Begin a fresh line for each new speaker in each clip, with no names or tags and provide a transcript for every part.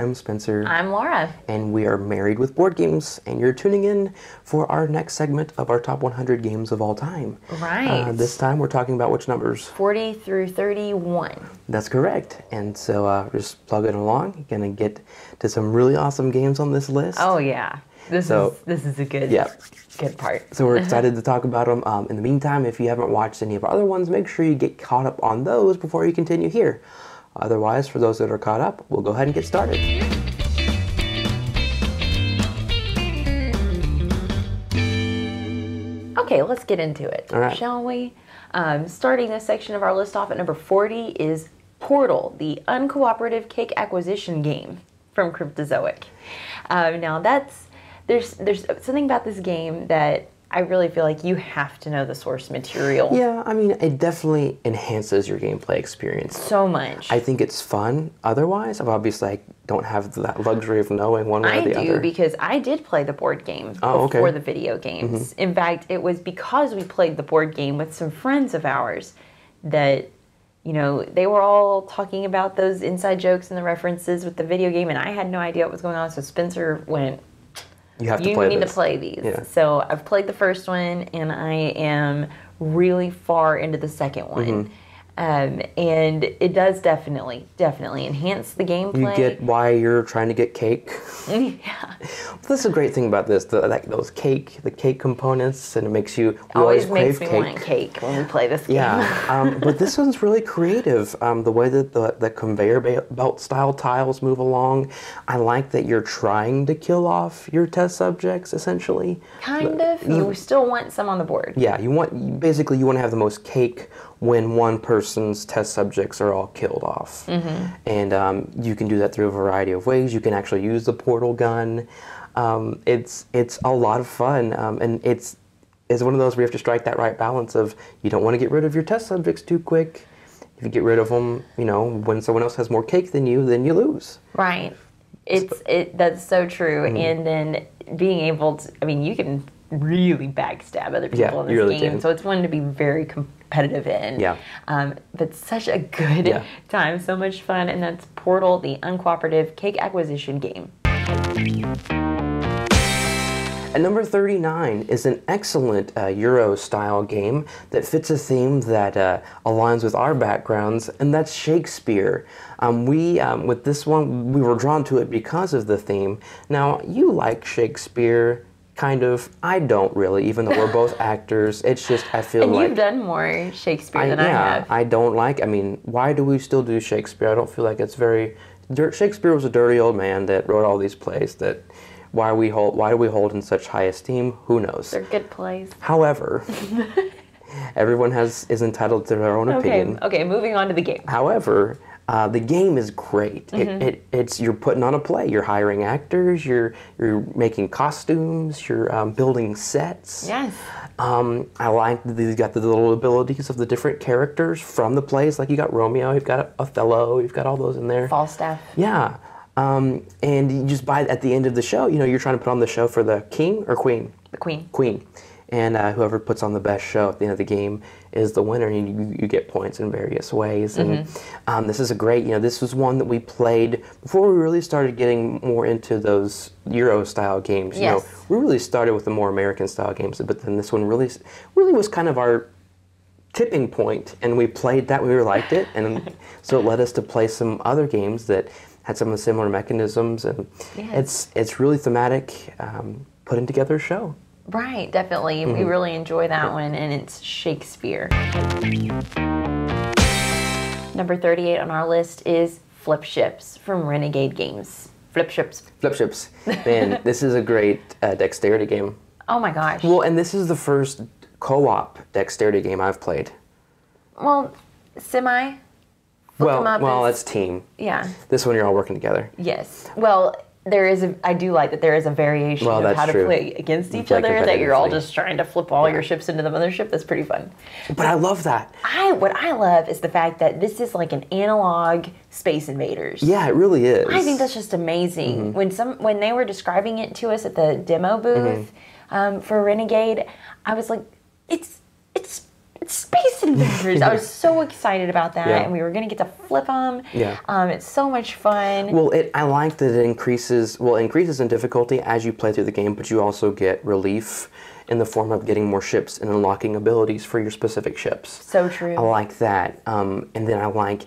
I'm Spencer.
I'm Lara.
And we are Married with Board Games, and you're tuning in for our next segment of our top 100 games of all time.
Right.
This time we're talking about which numbers?
40 through 31.
That's correct. And so just plug it along. You're going to get to some really awesome games on this list.
Oh, yeah. This is a good, good part.
So we're excited to talk about them. In the meantime, if you haven't watched any of our other ones, make sure you get caught up on those before you continue here. Otherwise, for those that are caught up, we'll go ahead and get started.
Okay, let's get into it,
All right.
Shall we? Starting this section of our list off at number 40 is Portal, the uncooperative cake acquisition game from Cryptozoic. Now there's something about this game that I really feel like you have to know the source material.
Yeah, I mean, it definitely enhances your gameplay experience.
So much.
I think it's fun. Otherwise, obviously, I don't have that luxury of knowing one way or the other.
I do, because I did play the board game before the video games. In fact, it was because we played the board game with some friends of ours that, you know, they were all talking about those inside jokes and the references with the video game, and I had no idea what was going on, so Spencer went, You need to play these.
Yeah.
So I've played the first one, and I am really far into the second one. And it does definitely enhance the gameplay.
You get why you're trying to get cake.
Yeah.
Well, that's a great thing about this, the cake components, and it makes you
always
crave
makes me want cake when we play this game.
Yeah, but this one's really creative. The way that the conveyor belt style tiles move along, I like that you're trying to kill off your test subjects, essentially.
Kind of. You still want some on the board.
Yeah, you want to have the most cake when one person's test subjects are all killed off. And you can do that through a variety of ways. You can actually use the portal gun. It's a lot of fun, and it's one of those where you have to strike that right balance of you don't want to get rid of your test subjects too quick. If you get rid of them, you know, when someone else has more cake than you, then you lose.
Right. That's so true. And then being able to, I mean, you can really backstab other people in this
really
game.
can.
So it's one to be very competitive in.
Yeah.
But such a good time, so much fun. And that's Portal, the uncooperative cake acquisition game.
At number 39 is an excellent Euro-style game that fits a theme that aligns with our backgrounds, and that's Shakespeare. With this one, we were drawn to it because of the theme. Now, you like Shakespeare, kind of. I don't really, even though we're both actors. It's just, I feel like...
And you've done more Shakespeare than I have.
I don't like... I mean, why do we still do Shakespeare? I don't feel like it's very... Shakespeare was a dirty old man that wrote all these plays that... Why do we hold in such high esteem? Who knows?
They're good plays.
However, everyone is entitled to their own opinion.
Okay, moving on to the game.
However, the game is great. It's you're putting on a play. You're hiring actors. You're making costumes. You're building sets.
Yes.
I like that you've got the little abilities of the different characters from the plays. Like you got Romeo, you've got Othello, you've got all those in there.
Falstaff.
Yeah. And you just at the end of the show, you know, you're trying to put on the show for the king or queen?
The queen.
Queen. And whoever puts on the best show at the end of the game is the winner, and you get points in various ways. And this is a great, this was one that we played before we really started getting more into those Euro-style games. You know, we really started with the more American-style games, but then this one really was kind of our tipping point, and we played that, we really liked it, and so it led us to play some other games that had some of the similar mechanisms, and it's really thematic, putting together a show.
Right, definitely. We really enjoy that one, and it's Shakespeare. Number 38 on our list is Flipships from Renegade Games. Flipships.
Flipships. Man, this is a great dexterity game.
Oh my gosh.
Well, and this is the first co-op dexterity game I've played.
Well, semi.
Well, it's team.
Yeah.
This one you're all working together.
Yes. Well, I do like that there is a variation of how to play against each other, that you're all just trying to flip all your ships into the mothership. That's pretty fun.
But I love that.
What I love is the fact that this is like an analog Space Invaders.
Yeah, it really is.
I think that's just amazing. When they were describing it to us at the demo booth for Renegade, I was like, it's Space Invaders. I was so excited about that,
Yeah.
and we were going to get to flip them.
Yeah.
It's so much fun.
Well, I like that it increases in difficulty as you play through the game, but you also get relief in the form of getting more ships and unlocking abilities for your specific ships.
So true.
I like that. And then I like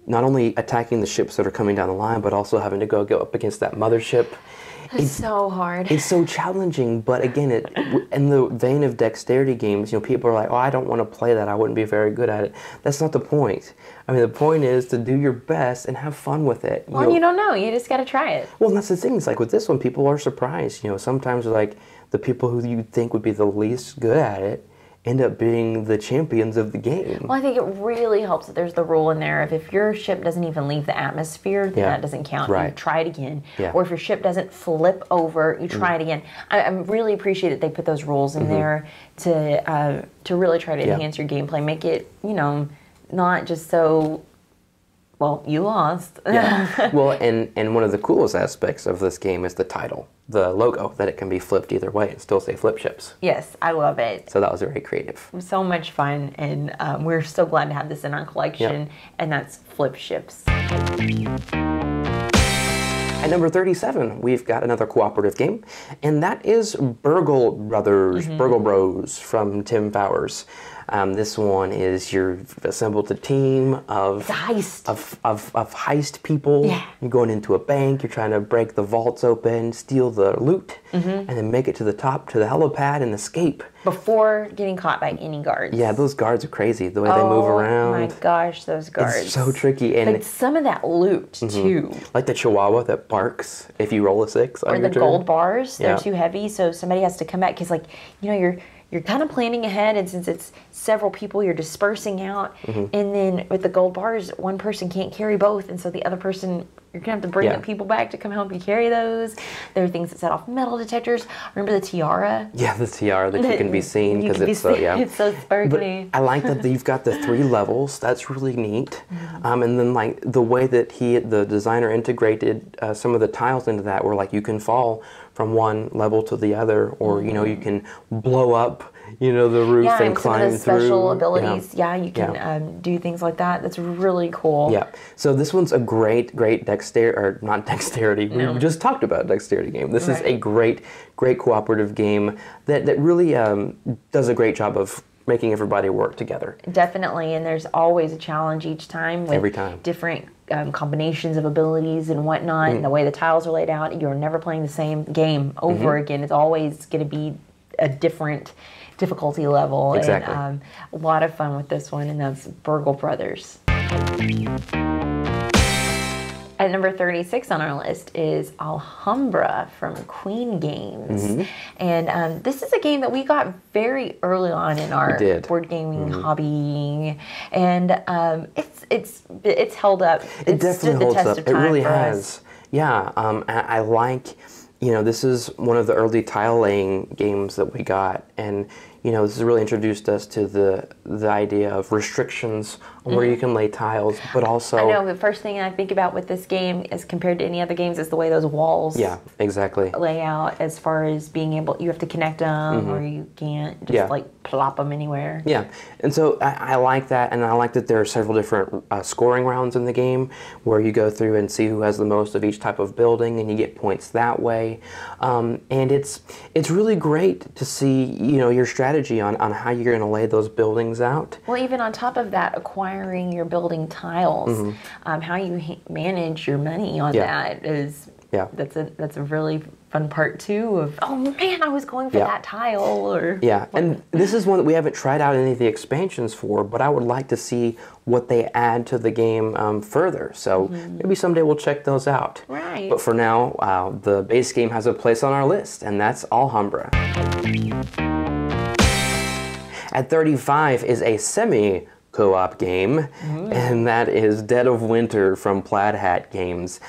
not only attacking the ships that are coming down the line, but also having to go up against that mothership.
It's so hard.
It's so challenging, but again, in the vein of dexterity games, people are like, oh, I don't want to play that. I wouldn't be very good at it. That's not the point. I mean, the point is to do your best and have fun with it.
Well, you don't know. You just got to try it.
Well, and that's the thing. It's like with this one, people are surprised. Sometimes like the people who you think would be the least good at it end up being the champions of the game.
Well, I think it really helps that there's the rule in there of if your ship doesn't even leave the atmosphere, then that doesn't count.
Right.
You try it again.
Yeah.
Or if your ship doesn't flip over, you try it again. I really appreciate that they put those rules in there to really try to enhance your gameplay, make it, not just so... Well, you lost.
Yeah. Well, and one of the coolest aspects of this game is the title, the logo, that it can be flipped either way and still say Flipships.
Yes, I love it.
So that was very creative.
So much fun, and we're so glad to have this in our collection, and that's Flipships.
At number 37, we've got another cooperative game, and that is Burgle Brothers, Burgle Bros from Tim Fowers. This one is you've assembled a team of heist people.
Yeah.
You're going into a bank. You're trying to break the vaults open, steal the loot, and then make it to the top to the helipad and escape
Before getting caught by any guards.
Yeah, those guards are crazy. The way they move around.
Oh my gosh, those guards!
It's so tricky, and
like some of that loot too.
Like the Chihuahua that barks if you roll a 6.
Or the gold bars, they're
Yeah.
too heavy, so somebody has to come back because, you're kind of planning ahead, and since it's several people, you're dispersing out. And then with the gold bars, one person can't carry both, and so the other person, you're gonna have to bring the people back to come help you carry those. There are things that set off metal detectors. Remember the tiara?
Yeah, the tiara that you can be seen because it's so
It's so sparkly.
But I like that you've got the 3 levels. That's really neat. And then like the way that the designer integrated some of the tiles into that, where like you can fall from one level to the other, or you can blow up the roof and climb
some of the special
through.
abilities. Yeah, you can do things like that. That's really cool.
Yeah. So this one's a great dexterity, or not dexterity.
No.
We just talked about dexterity game. This is a great cooperative game that really does a great job of making everybody work together.
Definitely, and there's always a challenge each time with
Every time.
different combinations of abilities and whatnot, and the way the tiles are laid out. You're never playing the same game over again. It's always going to be a different difficulty level.
Exactly.
And a lot of fun with this one, and that's Burgle Brothers. At number 36 on our list is Alhambra from Queen Games. And this is a game that we got very early on in our board gaming hobby. And it's held up.
It definitely holds up. It really has. Yeah. I like, this is one of the early tile laying games that we got. And this has really introduced us to the idea of restrictions on where you can lay tiles, but also...
I know, the first thing I think about with this game, as compared to any other games, is the way those walls lay out, as far as being able... You have to connect them, or you can't just, plop them anywhere.
Yeah, and so I like that, and I like that there are several different scoring rounds in the game, where you go through and see who has the most of each type of building, and you get points that way. And it's really great to see, your strategy on how you're going to lay those buildings out.
Well, even on top of that, acquiring your building tiles, how you manage your money on that is that's a really fun part too. Of oh man, I was going for that tile, or
and this is one that we haven't tried out any of the expansions for, but I would like to see what they add to the game further. So maybe someday we'll check those out.
Right.
But for now, the base game has a place on our list, and that's Alhambra. At 35 is a semi-co-op game, and that is Dead of Winter from Plaid Hat Games.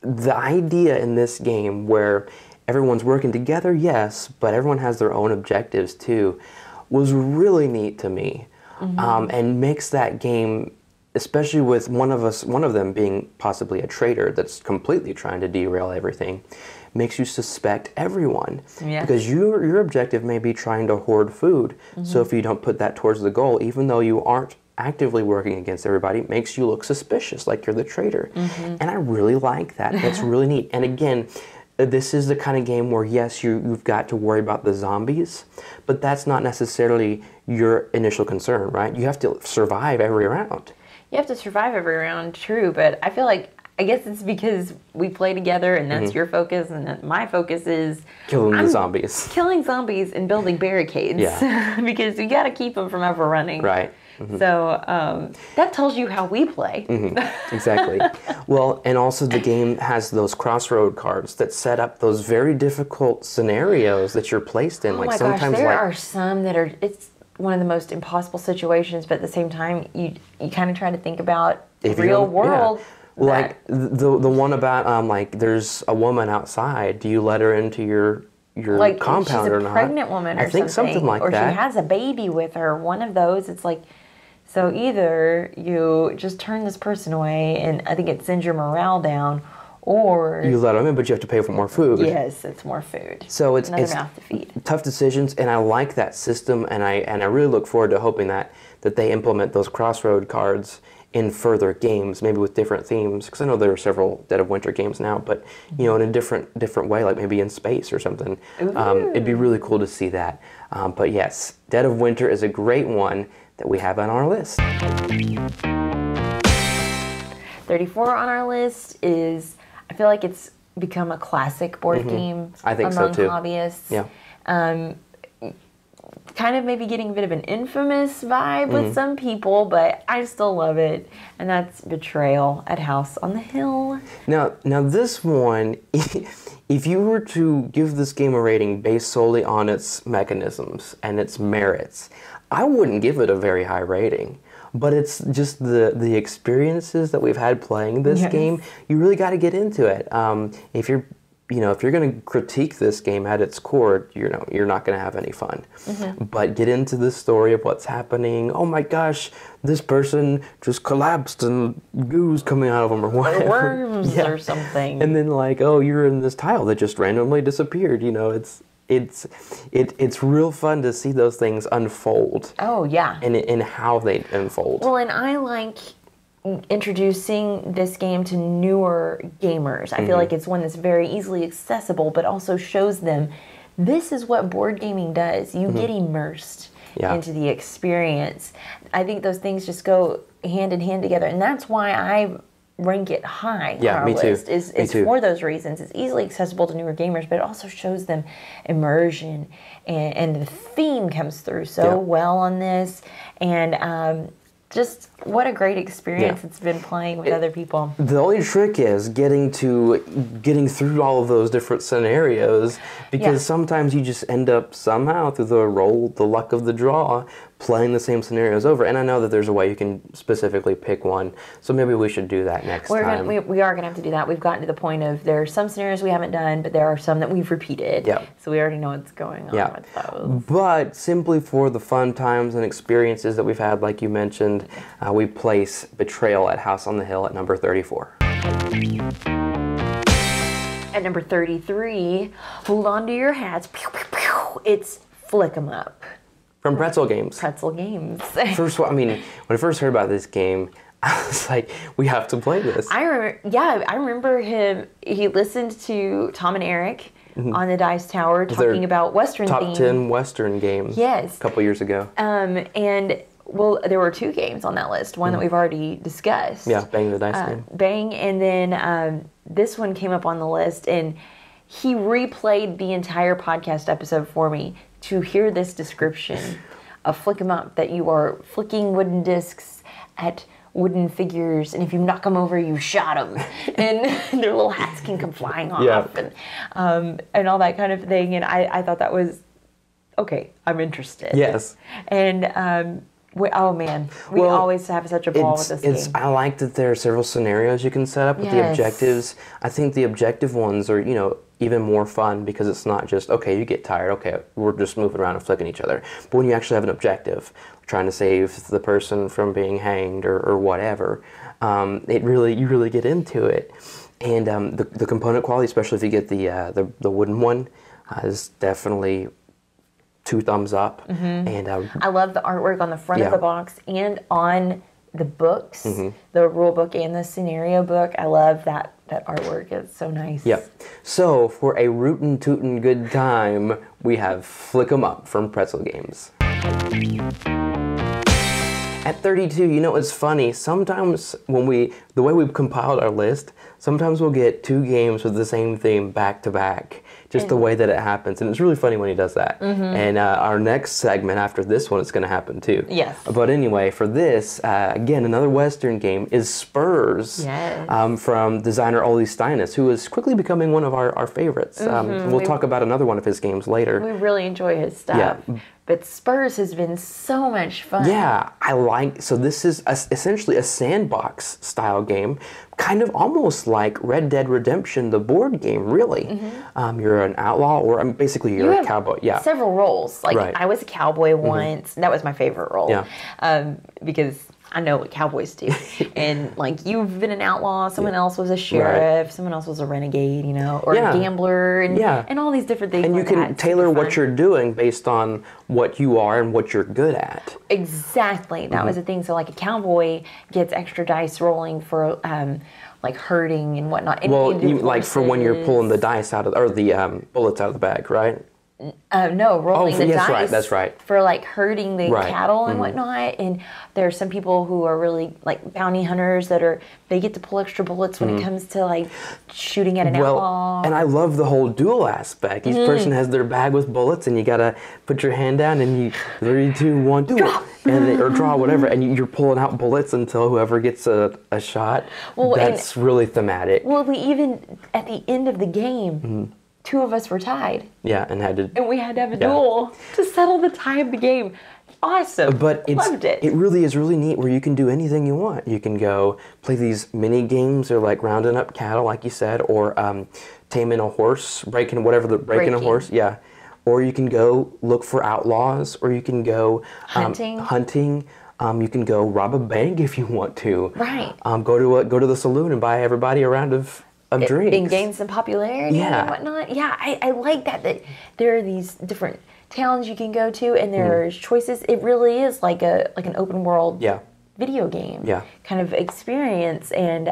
The idea in this game where everyone's working together, yes, but everyone has their own objectives too, was really neat to me, and makes that game, especially with one of them being possibly a traitor that's completely trying to derail everything, makes you suspect everyone.
Yeah.
Because your objective may be trying to hoard food. So if you don't put that towards the goal, even though you aren't actively working against everybody, it makes you look suspicious, like you're the traitor. And I really like that. That's really neat. And again, this is the kind of game where, yes, you've got to worry about the zombies, but that's not necessarily your initial concern, right? You have to survive every round.
You have to survive every round, true, but I feel like, I guess it's because we play together and that's your focus, and that my focus is
killing the zombies.
Killing zombies and building barricades.
Yeah.
Because you got to keep them from overrunning.
Right.
So that tells you how we play.
Exactly. Well, and also the game has those crossroad cards that set up those very difficult scenarios that you're placed in.
Oh my gosh, there are some that are, it's one of the most impossible situations, but at the same time, you kind of try to think about the real world.
Yeah. Like the one about like there's a woman outside. Do you let her into your
like
compound or not?
She's a pregnant woman or
I think something like that.
Or she has a baby with her. One of those. It's like, so either you just turn this person away, and I think it sends your morale down, or
you let them in, but you have to pay for more food.
Yes, it's more food.
So it's
another mouth to feed.
Tough decisions, and I like that system, and I really look forward to hoping that they implement those crossroad cards in further games, maybe with different themes, because I know there are several Dead of Winter games now, but in a different way, like maybe in space or something. It'd be really cool to see that. But yes, Dead of Winter is a great one that we have on our list.
34 on our list is, I feel like it's become a classic board game.
I think
among
so too.
Hobbyists.
Yeah.
Kind of maybe getting a bit of an infamous vibe with some people, but I still love it. And that's Betrayal at House on the Hill.
Now this one, if you were to give this game a rating based solely on its mechanisms and its merits, I wouldn't give it a very high rating. But it's just the experiences that we've had playing this game. You really got to get into it. If you're going to critique this game at its core, you're not going to have any fun. But get into the story of what's happening. Oh my gosh, this person just collapsed and goo's coming out of them or whatever.
Worms or something.
And then like, oh, you're in this tile that just randomly disappeared. It's real fun to see those things unfold.
Oh yeah.
And how they unfold.
Well, and I like introducing this game to newer gamers. I feel like it's one that's very easily accessible, but also shows them this is what board gaming does. You get immersed into the experience. I think those things just go hand in hand together, and that's why I rank it high on our list. It's for those reasons. It's easily accessible to newer gamers, but it also shows them immersion, and the theme comes through so well on this, and just what a great experience it's been playing with other people.
The only trick is getting through all of those different scenarios, because sometimes you just end up somehow through the luck of the draw, playing the same scenarios over. And I know that there's a way you can specifically pick one, so maybe we should do that next time.
We are going to have to do that. We've gotten to the point of there are some scenarios we haven't done, but there are some that we've repeated. So we already know what's going on with those.
But simply for the fun times and experiences that we've had, like you mentioned, we place Betrayal at House on the Hill at number 34.
At number 33, hold on to your hats. Pew, pew, pew. It's Flick 'em Up.
From Pretzel Games.
Pretzel Games.
First of all, when I first heard about this game, I was like, we have to play this.
I remember him. He listened to Tom and Eric on the Dice Tower talking about Western
top
themes.
10 Western games.
Yes.
A couple years ago.
And well, there were two games on that list. One that we've already discussed.
Yeah, Bang the Dice game.
Bang, and then this one came up on the list, and he replayed the entire podcast episode for me to hear this description of Flick 'em Up, that you are flicking wooden discs at wooden figures, and if you knock them over, you shot them, and their little hats can come flying off, and all that kind of thing. And I thought that was okay. I'm interested.
Yes.
And we always have such a ball with this game.
I like that there are several scenarios you can set up with the objectives. I think the objective ones are, even more fun, because it's not just, okay, you get tired, okay, we're just moving around and flicking each other. But when you actually have an objective, trying to save the person from being hanged or whatever, you really get into it. And the component quality, especially if you get the wooden one, is definitely 2 thumbs up. And
I love the artwork on the front of the box and on the books, the rule book and the scenario book. I love that artwork. It's so nice.
Yep. So for a rootin' tootin' good time, we have Flick 'em Up from Pretzel Games. At 32, you know, it's funny. Sometimes the way we've compiled our list, sometimes we'll get 2 games with the same theme back to back. Just the way that it happens. And it's really funny when he does that. And our next segment after this one, it's going to happen too.
Yes.
But anyway, for this, again, another Western game is Spurs.
Yes.
From designer Ystani, who is quickly becoming one of our favorites. We'll talk about another one of his games later.
We really enjoy his stuff.
Yeah.
But Spurs has been so much fun.
Yeah, so this is essentially a sandbox style game, kind of almost like Red Dead Redemption, the board game, really. You're an outlaw, or basically you're a cowboy. Yeah.
Several roles. Like I was a cowboy once. That was my favorite role.
Yeah.
Because I know what cowboys do. And like you've been an outlaw, someone else was a sheriff, someone else was a renegade, you know, or a gambler, and all these different things.
And you can tailor what you're doing based on what you are and what you're good at.
Exactly. That was the thing. So like a cowboy gets extra dice rolling for like herding and whatnot. And
well, like for when you're pulling the dice out of, or the bullets out of the bag, right?
No, rolling the dice.
Right, that's right.
For like herding the cattle and whatnot. And there are some people who are really like bounty hunters they get to pull extra bullets when it comes to like shooting at an outlaw.
And I love the whole duel aspect. Each person has their bag with bullets, and you gotta put your hand down, and you 3, 2, 1, do it, or draw whatever, and you're pulling out bullets until whoever gets a shot. Well, that's really thematic.
Well, we even at the end of the game. 2 of us were tied.
Yeah, and
we had to have a duel to settle the tie of the game. Awesome.
But
loved it.
It really is really neat where you can do anything you want. You can go play these mini games or like rounding up cattle, like you said, or taming a horse, breaking a horse. Yeah. Or you can go look for outlaws, or you can go hunting. You can go rob a bank if you want to.
Right.
Go to the saloon and buy everybody a round of drinks.
And gain some popularity and whatnot. Yeah, I like that there are these different towns you can go to, and there's choices. It really is like an open world video game kind of experience. And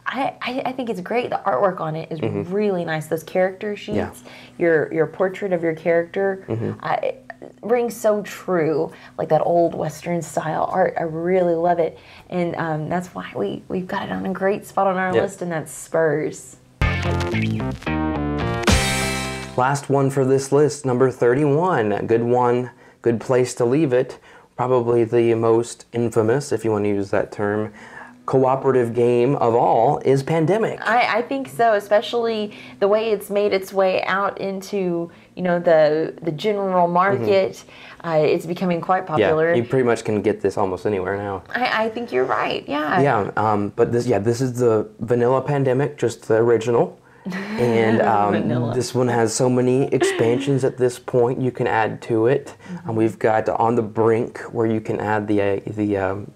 I think it's great. The artwork on it is really nice. Those character sheets, your portrait of your character, rings so true, like that old Western style art. I really love it, and that's why we've got it on a great spot on our list, and that's Spurs.
Last one for this list, number 31. A good one, good place to leave it. Probably the most infamous, if you want to use that term, cooperative game of all is Pandemic.
I think so, especially the way it's made its way out into the general market. It's becoming quite popular.
Yeah, you pretty much can get this almost anywhere now.
I think you're right. Yeah.
Yeah. But this is the vanilla Pandemic, just the original. And this one has so many expansions at this point you can add to it. We've got On the Brink, where you can add the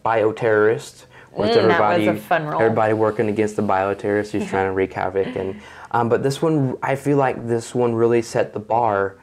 bioterrorist. Where it's everybody,
that was a fun role.
Everybody working against the bioterrorist who's trying to wreak havoc. And but this one, I feel like this one really set the bar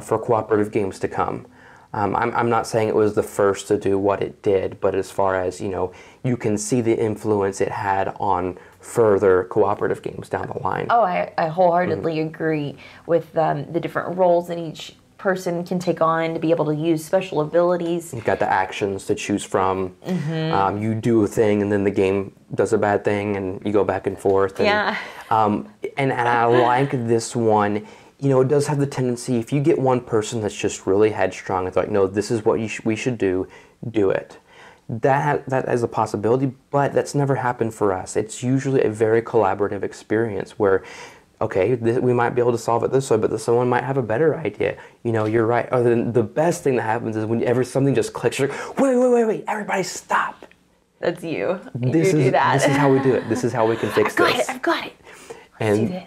for cooperative games to come. I'm not saying it was the first to do what it did, but as far as, you can see the influence it had on further cooperative games down the line.
Oh, I wholeheartedly agree with the different roles that each person can take on to be able to use special abilities.
You've got the actions to choose from. You do a thing, and then the game does a bad thing, and you go back and forth. And, and I like this one. It does have the tendency, if you get one person that's just really headstrong, it's like, no, this is what we should do it. That is a possibility, but that's never happened for us. It's usually a very collaborative experience where, okay, we might be able to solve it this way, but someone might have a better idea. You're right. Other than the best thing that happens is when something just clicks, you're like, wait, everybody stop.
That's you.
This is how we do it. This is how we can fix this.
I've got it.
And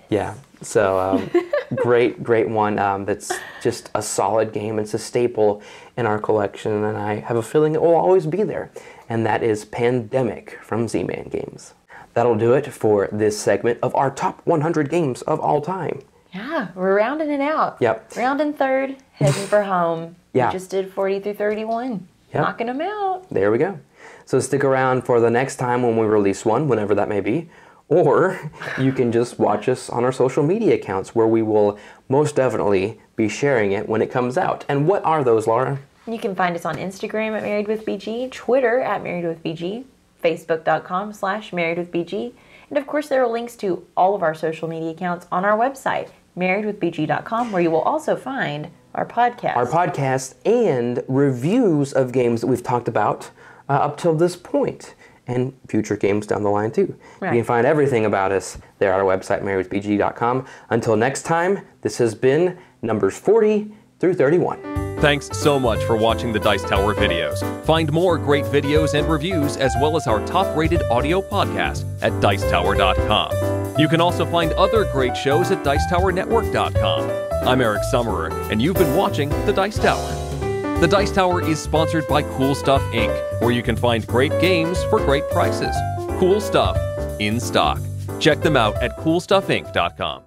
so great one. That's just a solid game. It's a staple in our collection, and I have a feeling it will always be there. And that is Pandemic from Z-Man Games. that'll do it for this segment of our top 100 games of all time.
Yeah, we're rounding it out.
Yep.
Rounding third, heading for home.
Yeah.
We just did 40 through 31. Yep. Knocking them out.
There we go. So stick around for the next time when we release one, whenever that may be. Or you can just watch us on our social media accounts where we will most definitely be sharing it when it comes out. And what are those, Lara?
You can find us on Instagram at MarriedWithBG, Twitter at MarriedWithBG, Facebook.com/MarriedWithBG, and of course there are links to all of our social media accounts on our website, MarriedWithBG.com, where you will also find our podcast.
Our podcast and reviews of games that we've talked about up till this point, and future games down the line too. Right. You can find everything about us there at our website, MarriedWithBG.com. Until next time, this has been numbers 40 through 31.
Thanks so much for watching the Dice Tower videos. Find more great videos and reviews as well as our top-rated audio podcast at Dicetower.com. You can also find other great shows at Dicetowernetwork.com. I'm Eric Summerer, and you've been watching The Dice Tower. The Dice Tower is sponsored by Cool Stuff Inc., where you can find great games for great prices. Cool stuff in stock. Check them out at CoolStuffInc.com.